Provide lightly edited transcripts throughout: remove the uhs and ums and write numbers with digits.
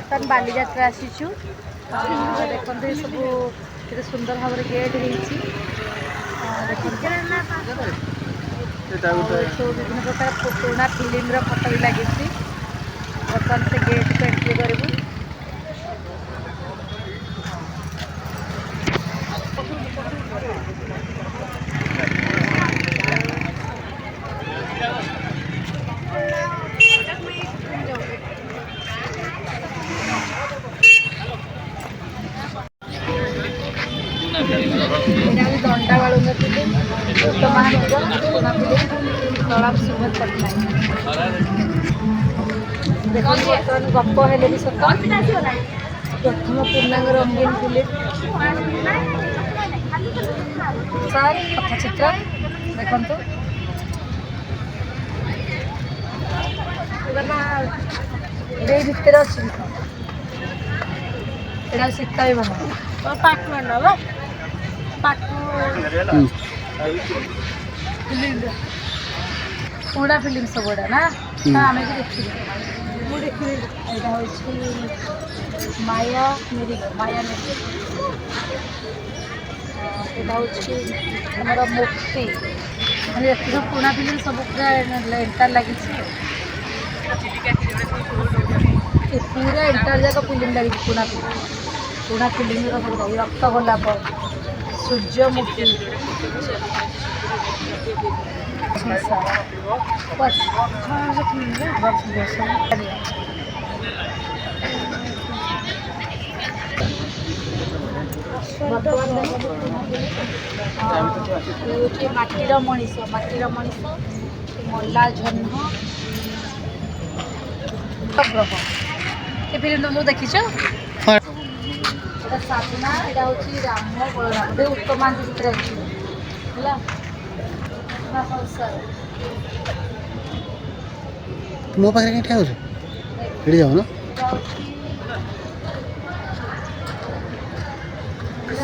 बर्तमान बाली यात्रा आसीचु देखते सब केते सुंदर भाव गेट होती विभिन्न प्रकार पुराणा फिल्म फोटो भी लगी बर्तमान से गेट को एंट्री करूँ दंडा बाड़ूंगा प्रणाम सुमन पट्टनायक बर्तमान गप हेले भी सत प्रथम पूर्णांग रंगीन फिल्म सार कथाचित्र देखु भितर अच्छी यहाँ सीता बना पुराना फिल्म सब गुड़ा ना आम भी देखी यहाँ हूँ माया मेरी माया मेरी यहाँ हूँ आमर मुक्ति मैंने देखिए पुराना फिल्म सब पूरा एंटार लगी पूरा एंटार जाक फिल्म लगी पुराना फिल्म रक्त गोलाप सूर्यमुखी बस माटीर मनीष मल्ला झन्न ग्रह ये फिल्म तुम देखी साधना यहाँ हूँ राम बलराम उत्तम चित्र अच्छी है मो पाखे कहीं ठिया जाओ ना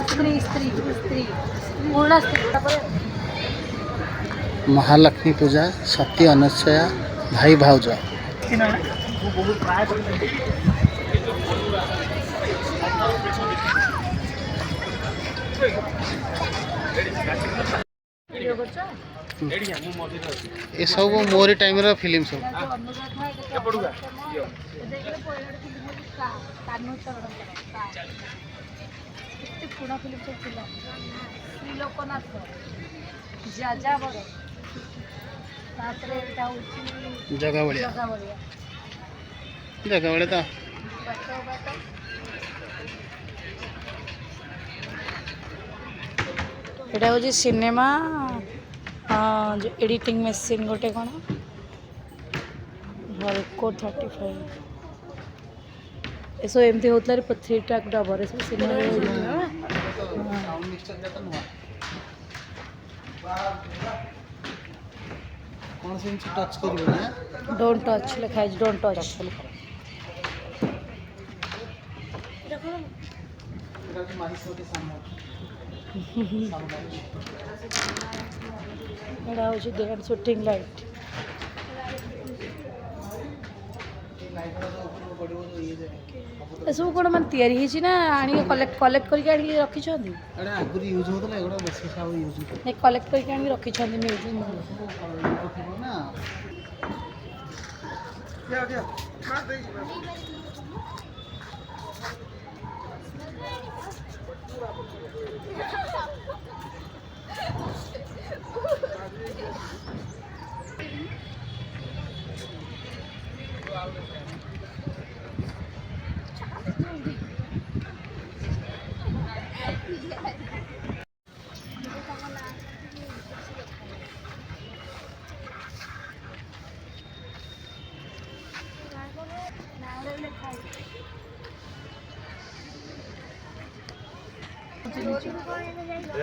स्त्री स्त्री स्त्री पूर्ण स्त्री महालक्ष्मी पूजा सती अनुसया भाई भाउज ये सब मोरी टाइम रो फिल्म सब पुराना फिल्म सब श्रीलोकनाथ जाजावर जगह बढ़िया जगह बढ़िया तो एटा हूँ सिनेमा जो एडिटिंग मेसीन गोटे कौन भल्को 35 एसो एमती होता है 3 ट्रैक डबर सब सिनेमा कौन से टच करियो ना डोंट टच लिखा है डोंट टच एटा हूँ देन शूटिंग लाइट सब कौन मैंने तैयारी होती ना आनी कलेक्ट कलेक्ट करके आनी रखी आगुरी यूज होता एगुड़ा बेसी सब यूज कलेक्ट करके आनी रखी म्यूजियम ना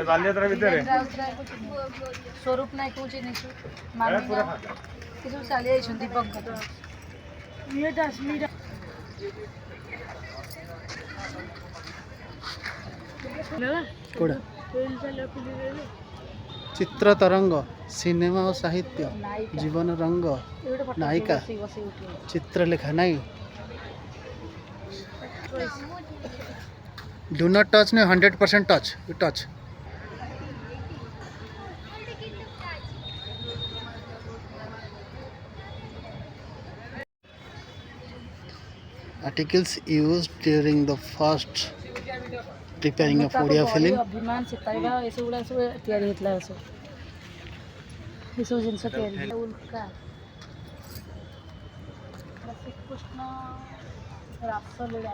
बालियात्रा भितर स्वरूप नायक को चिन्हिछु मामिना किसु साली आइछन दीपक ये दासमीरा कोड़ा चित्र तरंग सिनेमा और साहित्य जीवन रंग नायिका चित्रलेखा नाई डू नॉट टच ने 100% touch you touch articles used during the first preparing of Odia film. ଅଭିମାନ ସୀତାବିବାହ ଏସବୁଗୁଡ଼ା ସବୁ ତିଆରି ହେଇଥିଲା ଏସବୁ ଜିନିଷ ତିଆରି ଉଲ୍କା ଶ୍ରୀକୃଷ୍ଣ ରାସଲୀଳା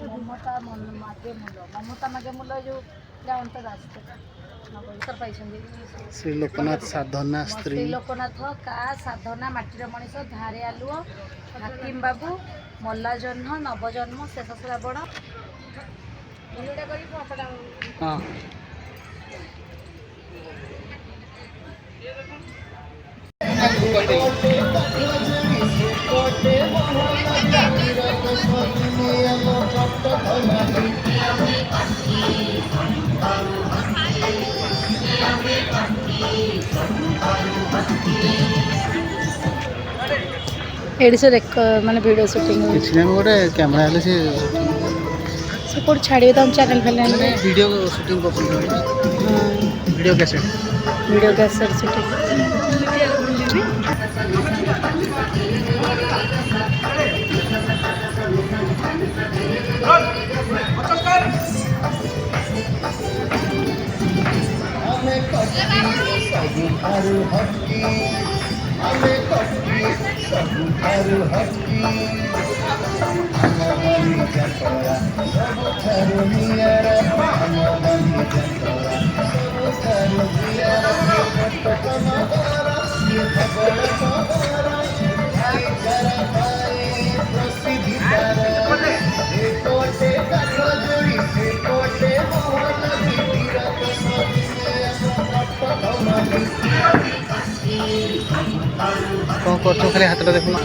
ମମତା ମାଗେ ମୂଲ ମମତା ମାଗେ ମୂଲ ଯେଉଁ ଅନ୍ତର ଆସିଥିଲା ପାଇଛନ୍ତି ଶ୍ରୀ ଲୋକନାଥ ସାଧନା ସ୍ତ୍ରୀ ଶ୍ରୀ ଲୋକନାଥ କା ସାଧନା ମାଟିର ମଣିଷ ଧାରେ ଆଲୁଅ ହାକିମ ବାବୁ ମଲା ଜହ୍ନ ନବଜନ୍ମ ଶେଷ ଶ୍ରାବଣ ହଁ ଏଇଠି ସେ ମାନେ ଭିଡ଼ିଓ ସୁଟିଂ କିଛି ନାହିଁ ଗୋଟେ କ୍ୟାମେରା ହେଲେ ସେ ସେ କେଉଁଠି ଛାଡ଼ିବେ ତାଙ୍କ ଚ୍ୟାନେଲ୍ ଫ୍ୟାନେଲ୍ ମାନେ ଭିଡ଼ିଓ ସୁଟିଂ କରୁଛନ୍ତି video cassette video cassette shooting କ'ଣ କରୁଛ ଖାଲି ହାତଟା ଦେଖୁନ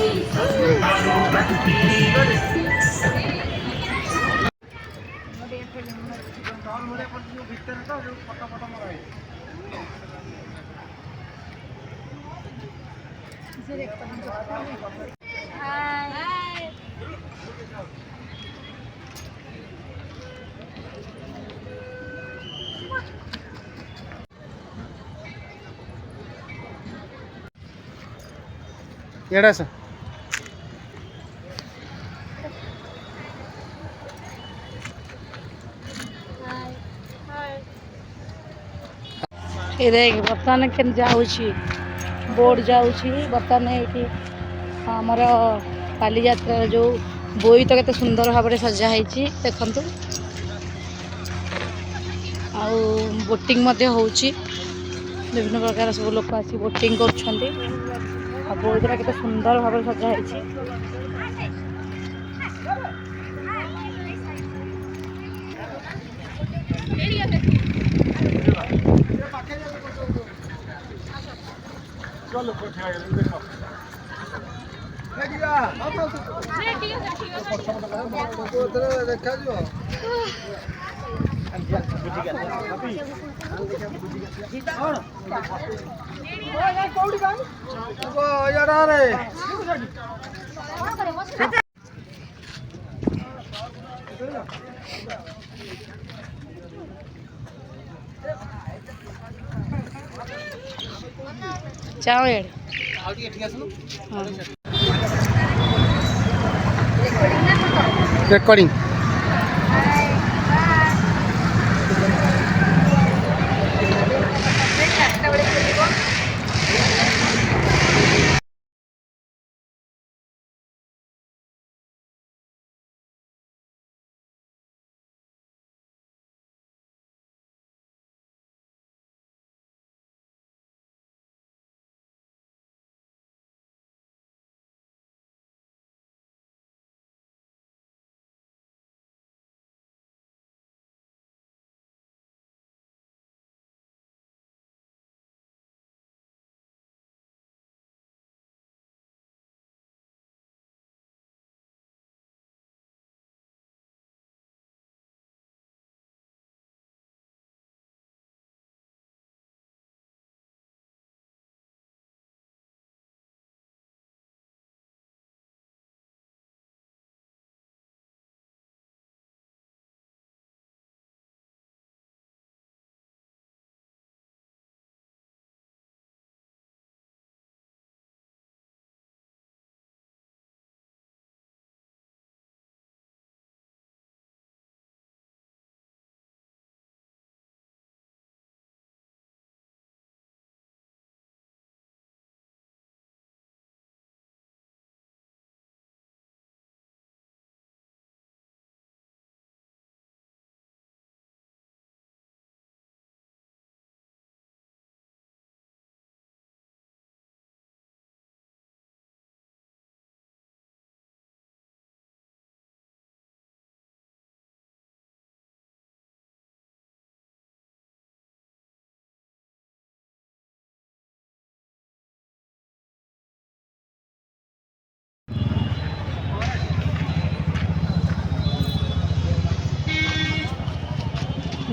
ଇଆଡ଼େ ଆସ ଏ ଦେଖ ବର୍ତ୍ତମାନ କେମିତି ଯାଉଛି ବୋର୍ଡ଼ ଯାଉଛି ବର୍ତ୍ତମାନ ଏଇଠି ଆମର ବାଲିଯାତ୍ରାର ଯେଉଁ ବୋଇତ କେତେ ସୁନ୍ଦର ଭାବରେ ସଜା ହେଇଛି ଦେଖନ୍ତୁ ଆଉ ବୋଟିଂ ମଧ୍ୟ ହେଉଛି ବିଭିନ୍ନ ପ୍ରକାର ସବୁ ଲୋକ ଆସି ବୋଟିଂ କରୁଛନ୍ତି ଆଉ ବୋଇତଟା କେତେ ସୁନ୍ଦର ଭାବରେ ସଜା ହେଇଛି ଦେଖାଯିବ ଯାଅ ଏଆଡ଼େ ଆଉ ଟିକେ ଏଠିକି ଆସୁନ ରେକର୍ଡିଂ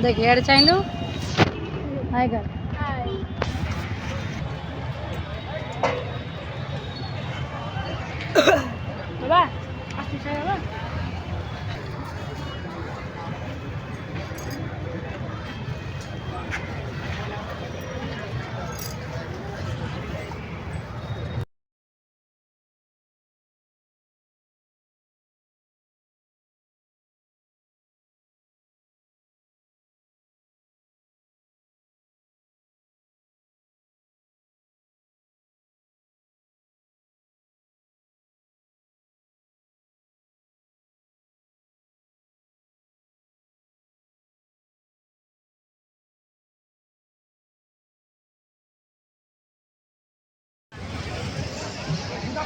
देख हेड चाहिए हाय कर बाबा आस्ते से बाबा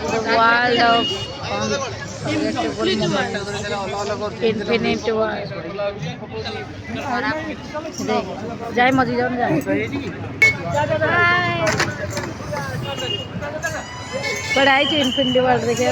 The world of unforgettable moment, infinite world. देख जाए मजी जाओ ना पढ़ाई चाहिए इन्फिनिटी वर्ल्ड देखे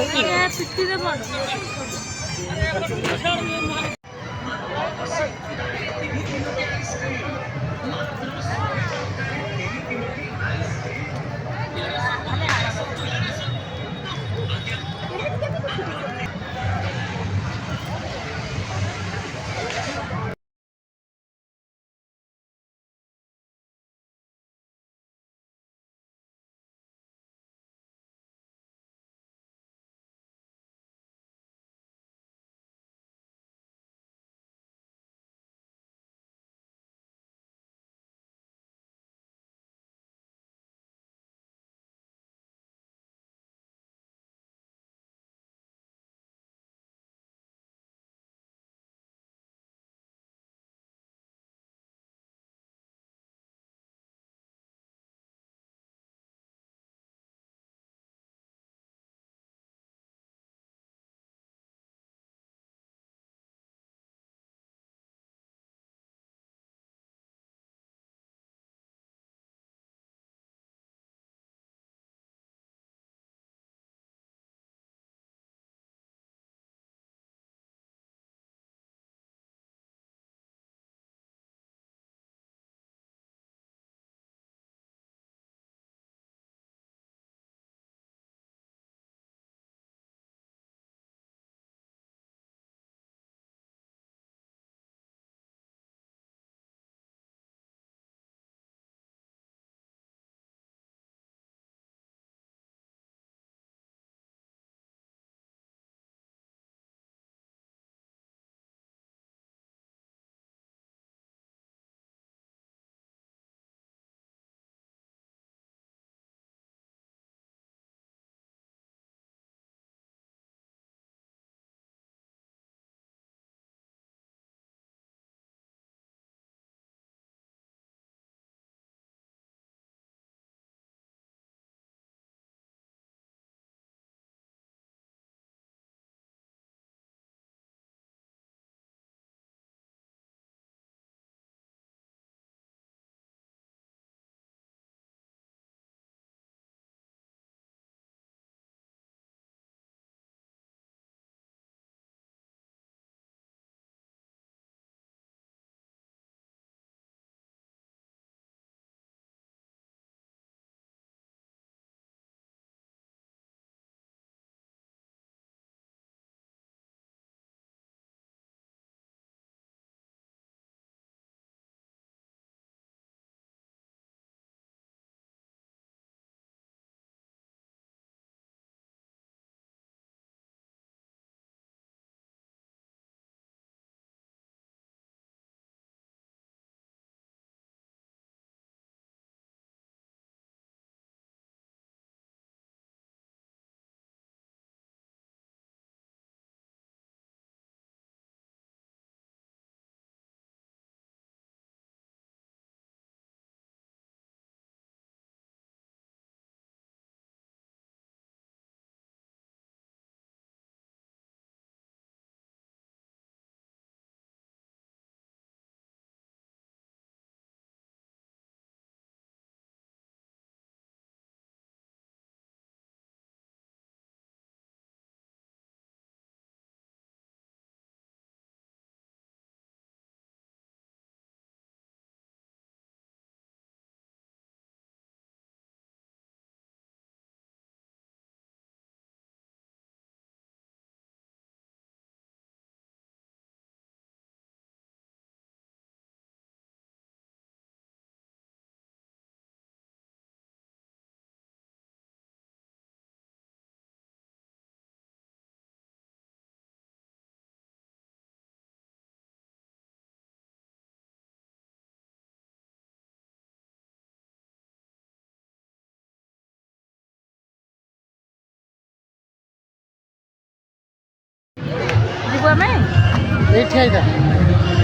ଏଇଠି ଆଇତା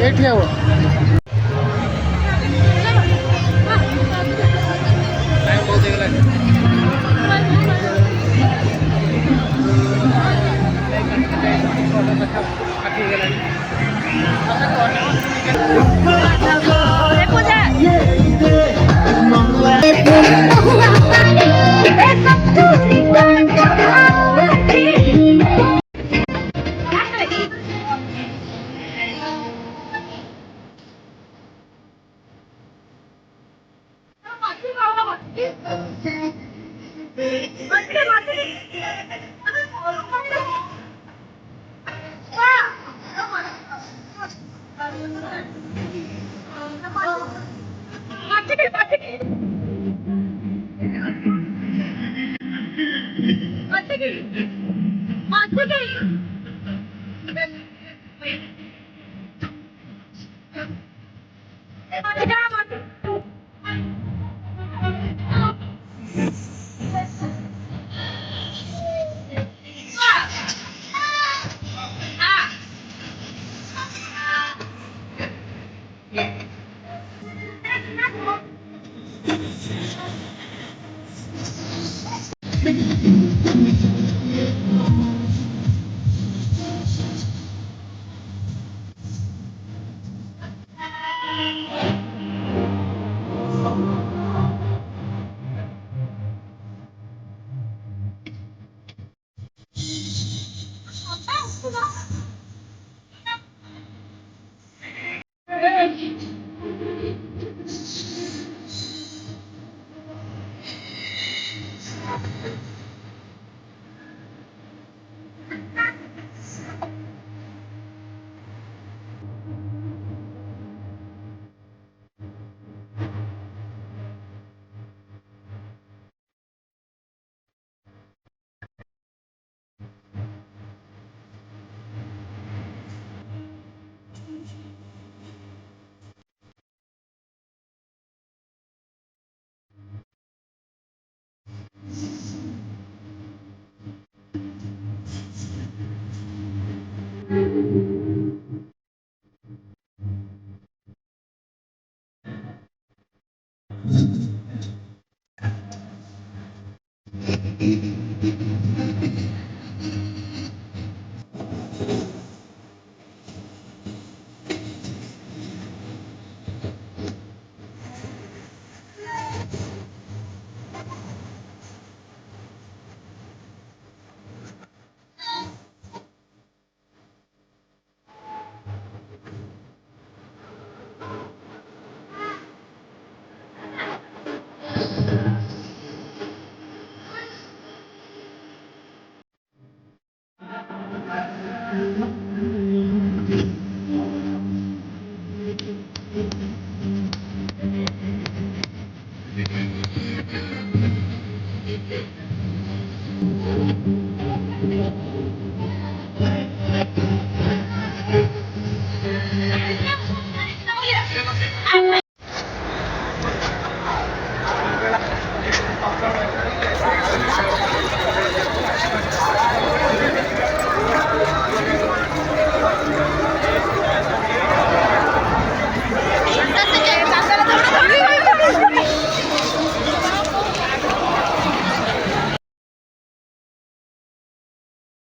ଏଇଠି ହବ ଟାଇମ୍ ବହୁତ ହେଇଗଲାଣି